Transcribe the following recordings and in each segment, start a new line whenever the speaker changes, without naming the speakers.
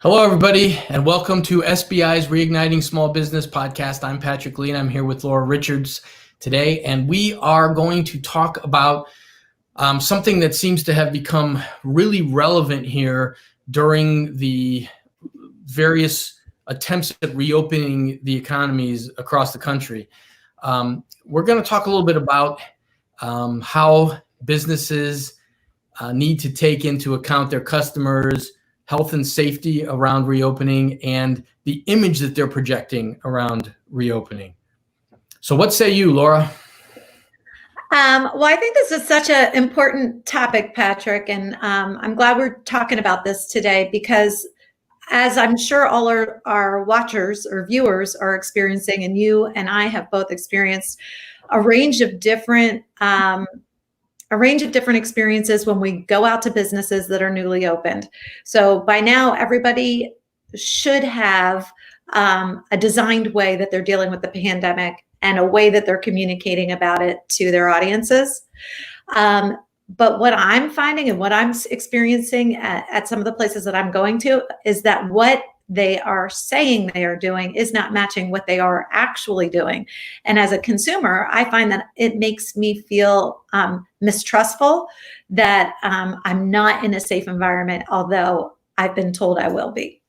Hello, everybody, and welcome to SBI's Reigniting Small Business podcast. I'm Patrick Lee, and I'm here with Laura Richards today, and we are going to talk about something that seems to have become really relevant here during the various attempts at reopening the economies across the country. We're going to talk a little bit about how businesses need to take into account their customers' health and safety around reopening and the image that they're projecting around reopening. So what say you, Laura?
Well, I think this is such an important topic, Patrick, and I'm glad we're talking about this today because as I'm sure all our watchers or viewers are experiencing, and you and I have both experienced a range of different experiences when we go out to businesses that are newly opened. So by now, everybody should have a designed way that they're dealing with the pandemic and a way that they're communicating about it to their audiences. But what I'm finding and what I'm experiencing at some of the places that I'm going to is that what they are saying they are doing is not matching what they are actually doing. And as a consumer, I find that it makes me feel mistrustful that I'm not in a safe environment, although I've been told I will be.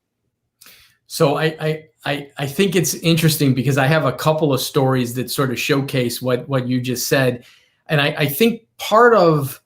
So I think it's interesting because I have a couple of stories that sort of showcase what you just said. And I think part of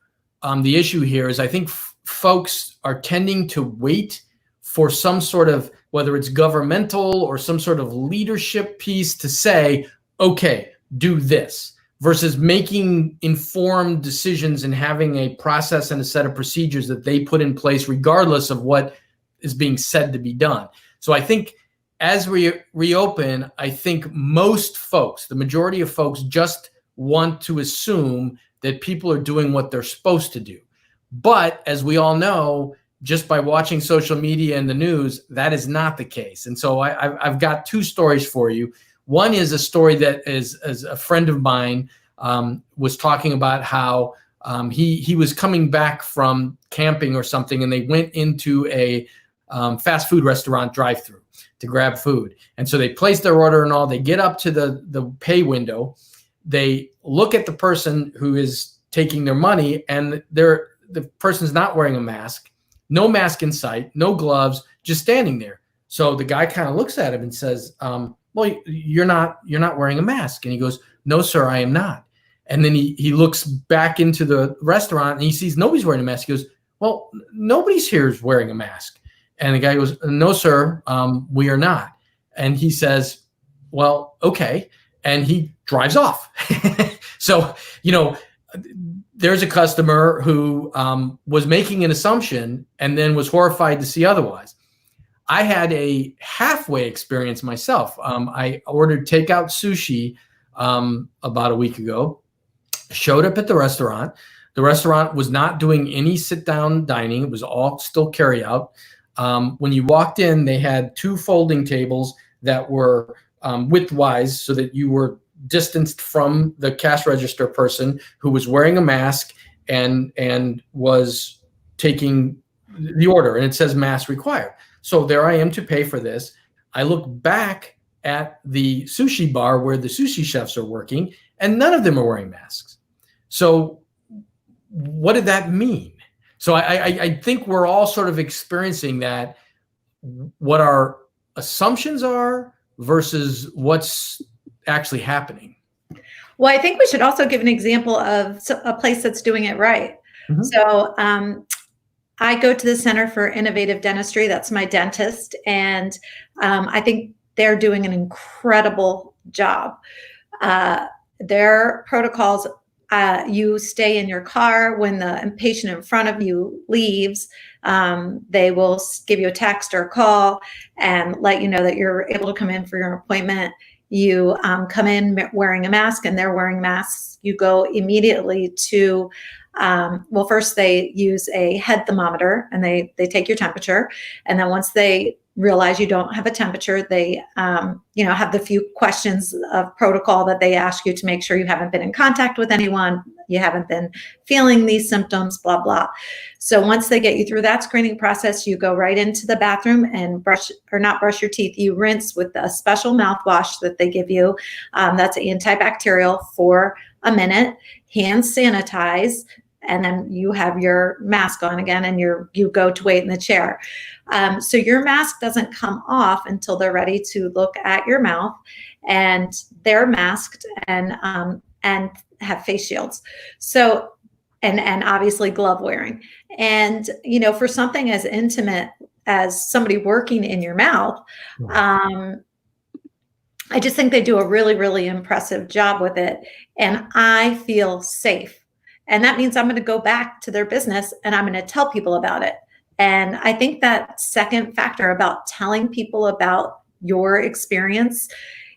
the issue here is I think folks are tending to wait for some sort of, whether it's governmental or some sort of leadership piece to say, okay, do this, versus making informed decisions and having a process and a set of procedures that they put in place regardless of what is being said to be done. So I think as we reopen, I think most folks, the majority of folks, just want to assume that people are doing what they're supposed to do. But as we all know, just by watching social media and the news, that is not the case. And so I've got two stories for you. One is a story that is a friend of mine was talking about how he was coming back from camping or something, and they went into a fast food restaurant drive-through to grab food. And so they place their order and all. They get up to the pay window. They look at the person who is taking their money, and the person's not wearing a mask. No mask in sight, no gloves, just standing there. So the guy kind of looks at him and says, well, you're not wearing a mask. And he goes, no, sir, I am not. And then he looks back into the restaurant and he sees nobody's wearing a mask. He goes, well, nobody's here is wearing a mask. And the guy goes, no, sir, we are not. And he says, well, okay. And he drives off. So, there's a customer who was making an assumption and then was horrified to see otherwise. I had a halfway experience myself. I ordered takeout sushi about a week ago, showed up at the restaurant. The restaurant was not doing any sit-down dining. It was all still carry-out. When you walked in, they had two folding tables that were widthwise so that you were distanced from the cash register person who was wearing a mask and was taking the order, and it says mask required. So there I am to pay for this. I look back at the sushi bar where the sushi chefs are working, and none of them are wearing masks. So what did that mean? So I think we're all sort of experiencing that, what our assumptions are versus what's actually happening.
Well, I think we should also give an example of a place that's doing it right. Mm-hmm. So I go to the Center for Innovative Dentistry. That's my dentist. And I think they're doing an incredible job. Their protocols, you stay in your car when the patient in front of you leaves. They will give you a text or a call and let you know that you're able to come in for your appointment. You come in wearing a mask and they're wearing masks. You go immediately to, first they use a head thermometer and they take your temperature. And then once they realize you don't have a temperature. They, have the few questions of protocol that they ask you to make sure you haven't been in contact with anyone, you haven't been feeling these symptoms, blah, blah. So once they get you through that screening process, you go right into the bathroom and not brush your teeth. You rinse with a special mouthwash that they give you. That's antibacterial for a minute, hand sanitize, and then you have your mask on again, and you go to wait in the chair. So your mask doesn't come off until they're ready to look at your mouth, and they're masked and have face shields. So, and obviously glove wearing. And, for something as intimate as somebody working in your mouth, I just think they do a really, really impressive job with it. And I feel safe. And that means I'm going to go back to their business and I'm going to tell people about it. And I think that second factor about telling people about your experience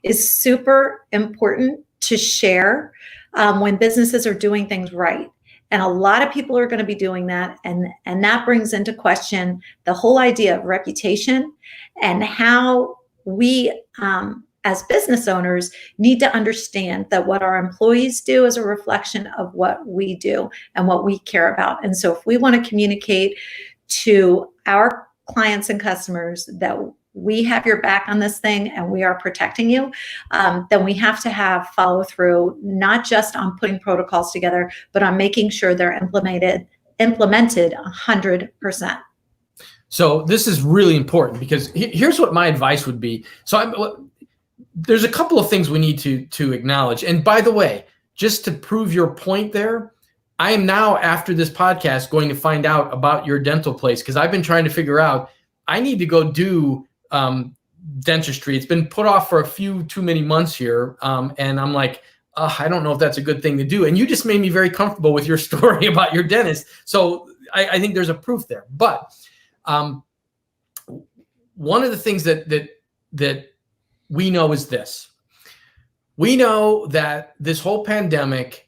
is super important to share when businesses are doing things right. And a lot of people are going to be doing that. And that brings into question the whole idea of reputation and how we, as business owners, need to understand that what our employees do is a reflection of what we do and what we care about. And so if we want to communicate to our clients and customers that we have your back on this thing and we are protecting you, then we have to have follow through, not just on putting protocols together, but on making sure they're implemented 100%.
So this is really important because here's what my advice would be. There's a couple of things we need to acknowledge. And by the way, just to prove your point there, I am now, after this podcast, going to find out about your dental place because I've been trying to figure out, I need to go do dentistry. It's been put off for a few too many months here. And I'm like, I don't know if that's a good thing to do. And you just made me very comfortable with your story about your dentist. So I think there's a proof there. But one of the things that we know is this. We know that this whole pandemic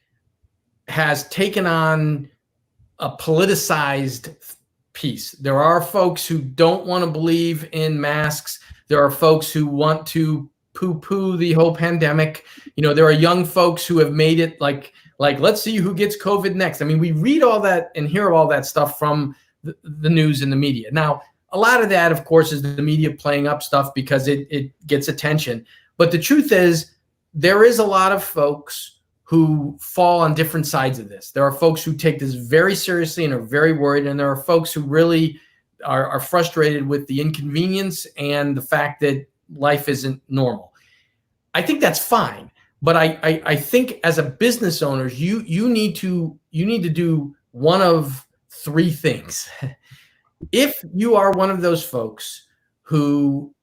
has taken on a politicized piece. There are folks who don't want to believe in masks. There are folks who want to poo-poo the whole pandemic. There are young folks who have made it like let's see who gets COVID next. I mean, we read all that and hear all that stuff from the news and the media. Now, a lot of that, of course, is the media playing up stuff because it gets attention. But the truth is, there is a lot of folks who fall on different sides of this. There are folks who take this very seriously and are very worried. And there are folks who really are frustrated with the inconvenience and the fact that life isn't normal. I think that's fine. But I think as a business owner, you need to do one of three things. If you are one of those folks who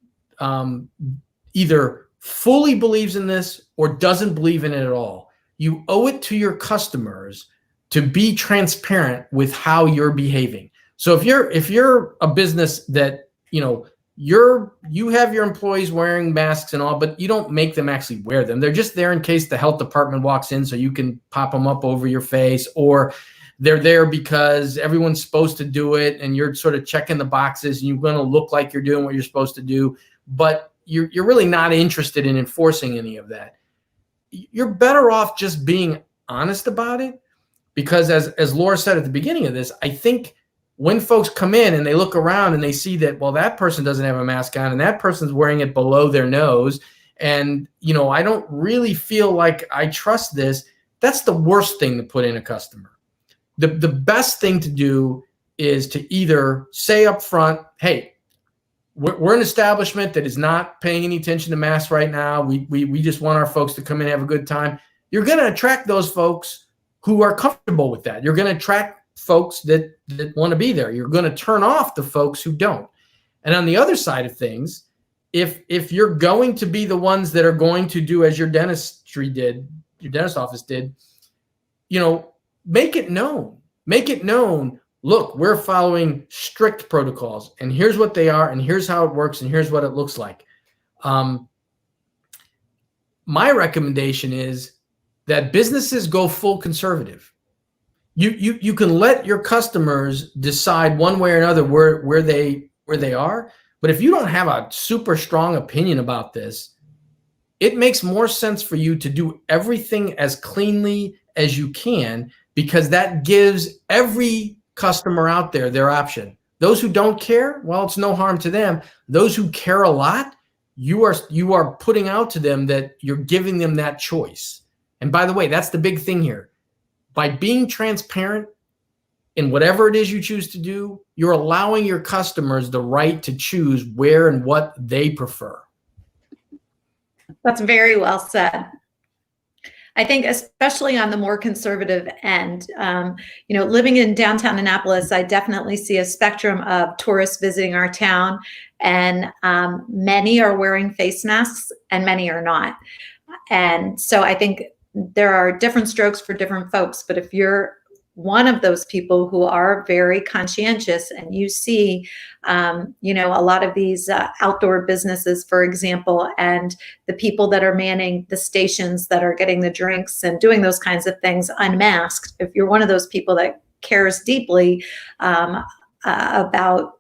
either fully believes in this or doesn't believe in it at all, you owe it to your customers to be transparent with how you're behaving. So if you're a business that you have your employees wearing masks and all, but you don't make them actually wear them. They're just there in case the health department walks in so you can pop them up over your face, or they're there because everyone's supposed to do it and you're sort of checking the boxes and you're going to look like you're doing what you're supposed to do, but you're really not interested in enforcing any of that. You're better off just being honest about it, because as Laura said at the beginning of this, I think when folks come in and they look around and they see that, well, that person doesn't have a mask on and that person's wearing it below their nose, and I don't really feel like I trust this, that's the worst thing to put in a customer. The best thing to do is to either say up front, hey, we're an establishment that is not paying any attention to masks right now. We just want our folks to come in and have a good time. You're going to attract those folks who are comfortable with that. You're going to attract folks that want to be there. You're going to turn off the folks who don't. And on the other side of things, if you're going to be the ones that are going to do as your dentist office did, make it known. Make it known. Look, we're following strict protocols, and here's what they are, and here's how it works, and here's what it looks like. My recommendation is that businesses go full conservative. You can let your customers decide one way or another where they are, But if you don't have a super strong opinion about this, it makes more sense for you to do everything as cleanly as you can, because that gives every customer out there their option. Those who don't care, well, it's no harm to them. Those who care a lot, you are putting out to them that you're giving them that choice. And by the way, that's the big thing here. By being transparent in whatever it is you choose to do, you're allowing your customers the right to choose where and what they prefer.
That's very well said. I think especially on the more conservative end, living in downtown Annapolis, I definitely see a spectrum of tourists visiting our town, and many are wearing face masks and many are not. And so I think there are different strokes for different folks, but if you're one of those people who are very conscientious and you see, a lot of these outdoor businesses, for example, and the people that are manning the stations that are getting the drinks and doing those kinds of things unmasked, if you're one of those people that cares deeply about,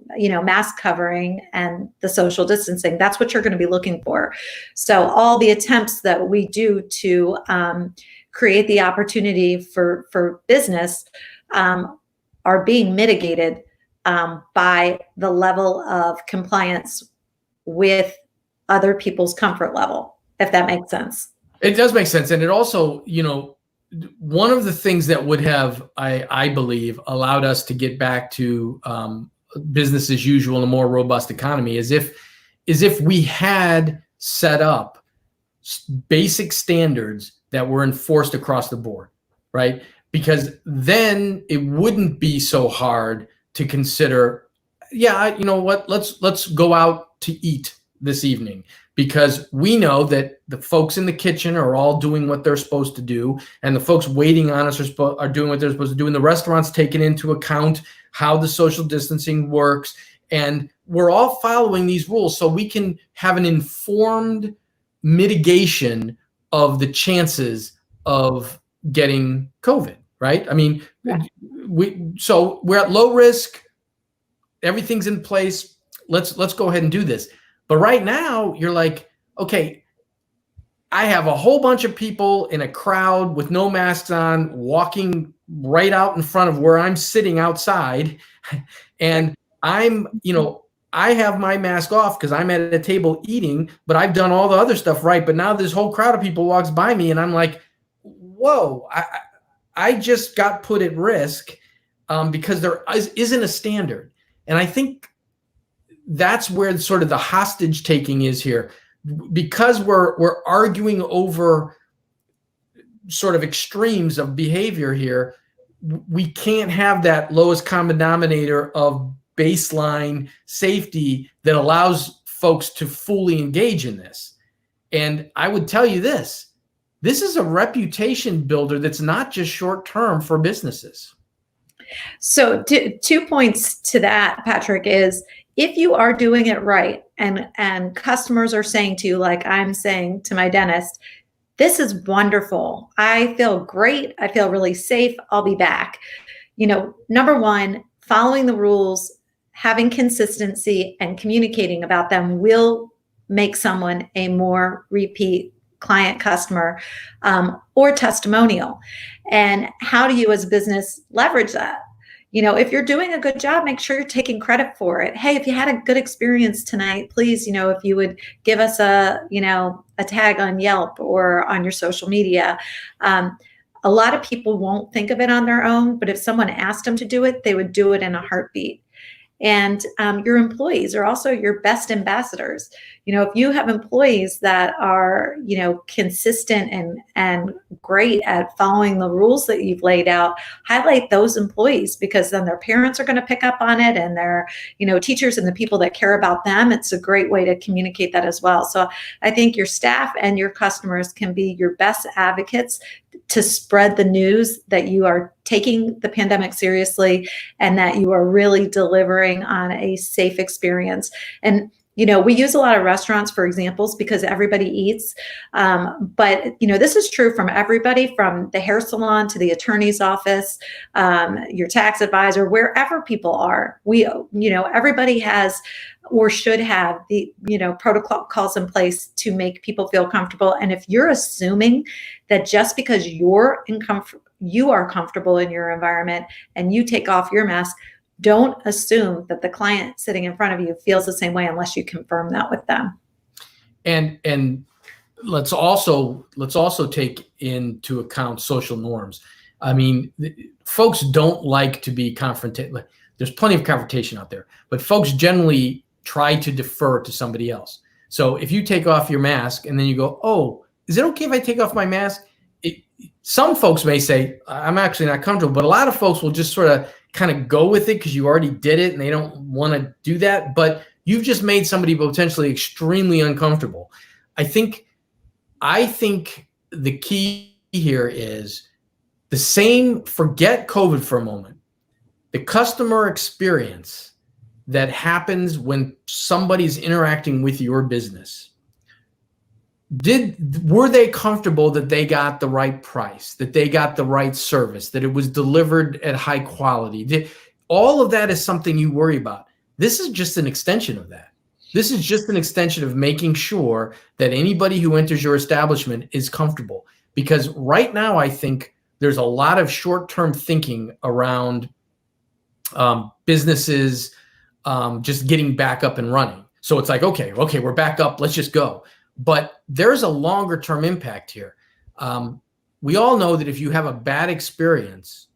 mask covering and the social distancing, that's what you're going to be looking for. So all the attempts that we do to create the opportunity for business are being mitigated by the level of compliance with other people's comfort level, if that makes sense.
It does make sense. And it also, one of the things that would have, I believe, allowed us to get back to business as usual in a more robust economy is if we had set up basic standards that were enforced across the board, right? Because then it wouldn't be so hard to consider, you know what, let's go out to eat this evening, because we know that the folks in the kitchen are all doing what they're supposed to do, and the folks waiting on us are doing what they're supposed to do, and the restaurant's taking into account how the social distancing works, and we're all following these rules so we can have an informed mitigation of the chances of getting COVID, right? I mean,
Yeah.
we're at low risk, everything's in place. Let's go ahead and do this. But right now you're like, okay, I have a whole bunch of people in a crowd with no masks on, walking right out in front of where I'm sitting outside. And I have my mask off because I'm at a table eating, but I've done all the other stuff right. But now this whole crowd of people walks by me and I'm like, whoa, I just got put at risk because there isn't a standard. And I think that's where sort of the hostage taking is here, because we're arguing over sort of extremes of behavior here. We can't have that lowest common denominator of baseline safety that allows folks to fully engage in this. And I would tell you this is a reputation builder that's not just short term for businesses.
So 2 points to that, Patrick, is if you are doing it right and customers are saying to you, like I'm saying to my dentist, this is wonderful. I feel great. I feel really safe. I'll be back. Number one, following the rules, having consistency and communicating about them will make someone a more repeat client, customer, or testimonial. And how do you as a business leverage that? If you're doing a good job, make sure you're taking credit for it. Hey, if you had a good experience tonight, please, if you would give us a tag on Yelp or on your social media. A lot of people won't think of it on their own, but if someone asked them to do it, they would do it in a heartbeat. And your employees are also your best ambassadors. If you have employees that are, consistent and great at following the rules that you've laid out, highlight those employees, because then their parents are going to pick up on it, and their, teachers and the people that care about them. It's a great way to communicate that as well. So I think your staff and your customers can be your best advocates to spread the news that you are taking the pandemic seriously and that you are really delivering on a safe experience. And We use a lot of restaurants for examples because everybody eats. But, this is true from everybody, from the hair salon to the attorney's office, your tax advisor, wherever people are. Everybody has or should have the, protocols in place to make people feel comfortable. And if you're assuming that just because you are comfortable in your environment and you take off your mask, don't assume that the client sitting in front of you feels the same way unless you confirm that with them.
And let's also take into account social norms. I mean, folks don't like to be confronted. There's plenty of confrontation out there, but folks generally try to defer to somebody else. So if you take off your mask and then you go, "Oh, is it okay if I take off my mask?" Some folks may say, "I'm actually not comfortable," but a lot of folks will just sort of kind of go with it because you already did it and they don't want to do that. But you've just made somebody potentially extremely uncomfortable. I think the key here is the same. Forget COVID for a moment. The customer experience that happens when somebody's interacting with your business. Were they comfortable that they got the right price, that they got the right service, that it was delivered at high quality? All of that is something you worry about. This is just an extension of that. This is just an extension of making sure that anybody who enters your establishment is comfortable. Because right now, I think there's a lot of short-term thinking around businesses just getting back up and running. So it's like, okay, we're back up, let's just go. But there's a longer term impact here. We all know that if you have a bad experience,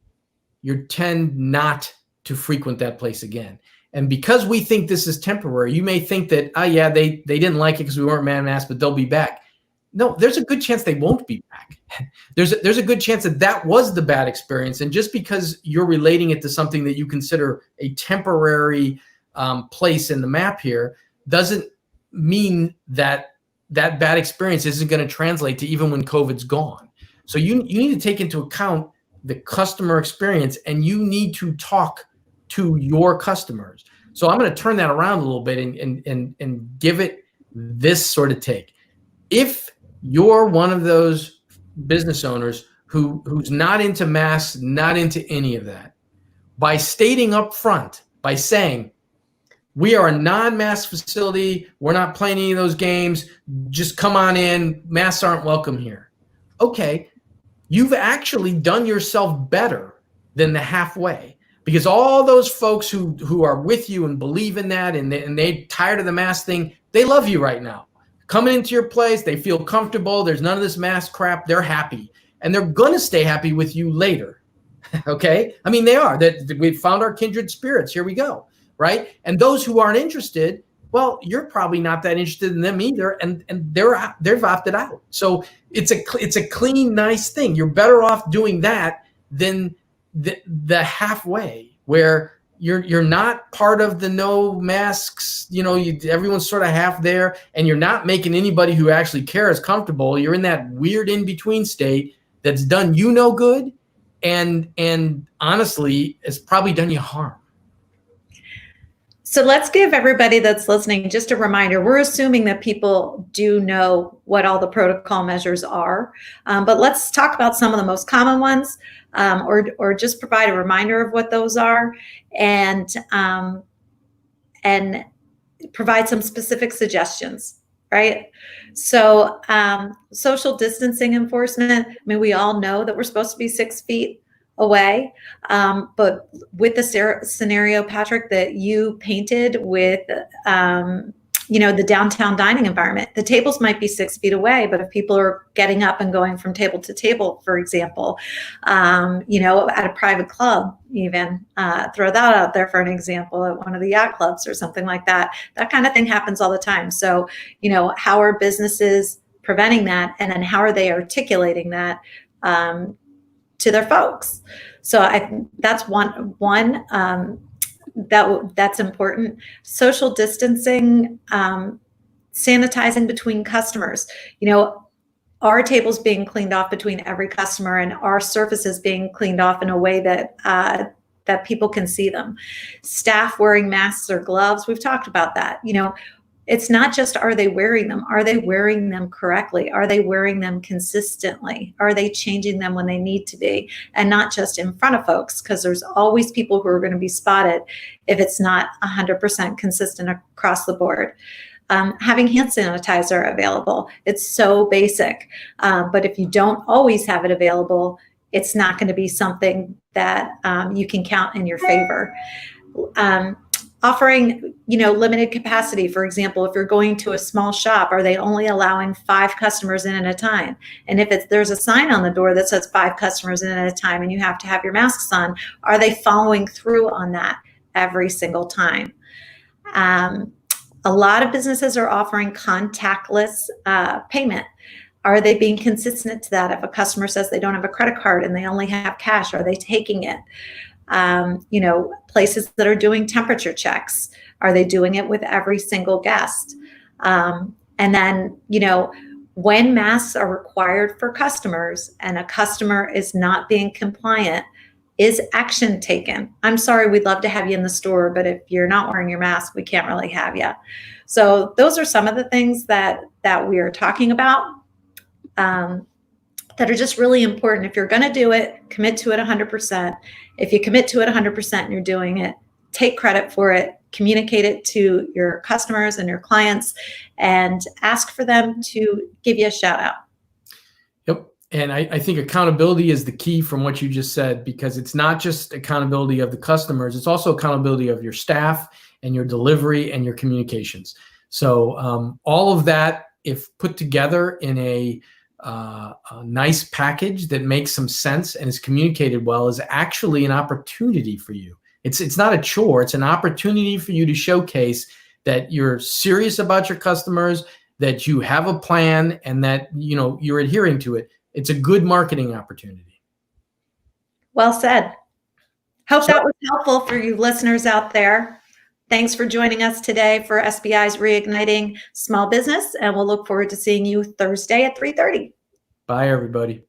you tend not to frequent that place again. And because we think this is temporary, you may think that, they didn't like it because we weren't man masked, but they'll be back. No, there's a good chance they won't be back. There's a good chance that was the bad experience. And just because you're relating it to something that you consider a temporary place in the map here doesn't mean that bad experience isn't going to translate to even when COVID's gone. So you need to take into account the customer experience, and you need to talk to your customers. So I'm going to turn that around a little bit and give it this sort of take. If you're one of those business owners who's not into masks, not into any of that, by stating up front, by saying, "We are a non-mask facility. We're not playing any of those games. Just come on in. Masks aren't welcome here." Okay, you've actually done yourself better than the halfway, because all those folks who are with you and believe in that and they tired of the mask thing, they love you right now. Coming into your place, they feel comfortable. There's none of this mask crap. They're happy, and they're going to stay happy with you later. Okay, I mean, they are. That we've found our kindred spirits. Here we go. Right? And those who aren't interested, well, you're probably not that interested in them either, and they've opted out. So it's a clean, nice thing. You're better off doing that than the halfway where you're not part of the no masks. Everyone's sort of half there, and you're not making anybody who actually cares comfortable. You're in that weird in between state that's done you no good, and honestly, it's probably done you harm.
So let's give everybody that's listening just a reminder. We're assuming that people do know what all the protocol measures are, but let's talk about some of the most common ones, or just provide a reminder of what those are, and provide some specific suggestions, right? So social distancing enforcement, I mean, we all know that we're supposed to be 6 feet away. But with the scenario, Patrick, that you painted with, the downtown dining environment, the tables might be 6 feet away, but if people are getting up and going from table to table, for example, at a private club, even throw that out there for an example, at one of the yacht clubs or something like that, that kind of thing happens all the time. So, how are businesses preventing that? And then how are they articulating that to their folks? So that's one that's important. Social distancing, sanitizing between customers. Our tables being cleaned off between every customer, and our surfaces being cleaned off in a way that that people can see them. Staff wearing masks or gloves. We've talked about that. It's not just, are they wearing them? Are they wearing them correctly? Are they wearing them consistently? Are they changing them when they need to be? And not just in front of folks, because there's always people who are going to be spotted if it's not 100% consistent across the board. Having hand sanitizer available. It's so basic. But if you don't always have it available, it's not going to be something that you can count in your favor. Offering, limited capacity. For example, if you're going to a small shop, are they only allowing 5 customers in at a time? And if there's a sign on the door that says 5 customers in at a time and you have to have your masks on, are they following through on that every single time? A lot of businesses are offering contactless payment. Are they being consistent to that? If a customer says they don't have a credit card and they only have cash, are they taking it? Places that are doing temperature checks, are they doing it with every single guest? And then, when masks are required for customers and a customer is not being compliant, is action taken? I'm sorry, we'd love to have you in the store, but if you're not wearing your mask, we can't really have you. So those are some of the things that we are talking about. That are just really important. If you're going to do it, commit to it 100%. If you commit to it 100% and you're doing it, take credit for it, communicate it to your customers and your clients, and ask for them to give you a shout out.
Yep. And I think accountability is the key from what you just said, because it's not just accountability of the customers, it's also accountability of your staff and your delivery and your communications. So all of that, if put together in a nice package that makes some sense and is communicated well, is actually an opportunity for you. It's not a chore. It's an opportunity for you to showcase that you're serious about your customers, that you have a plan, and that you're adhering to it. It's a good marketing opportunity.
Well said. Hope that was helpful for you listeners out there. Thanks for joining us today for SBI's Reigniting Small Business, and we'll look forward to seeing you Thursday at 3:30.
Bye, everybody.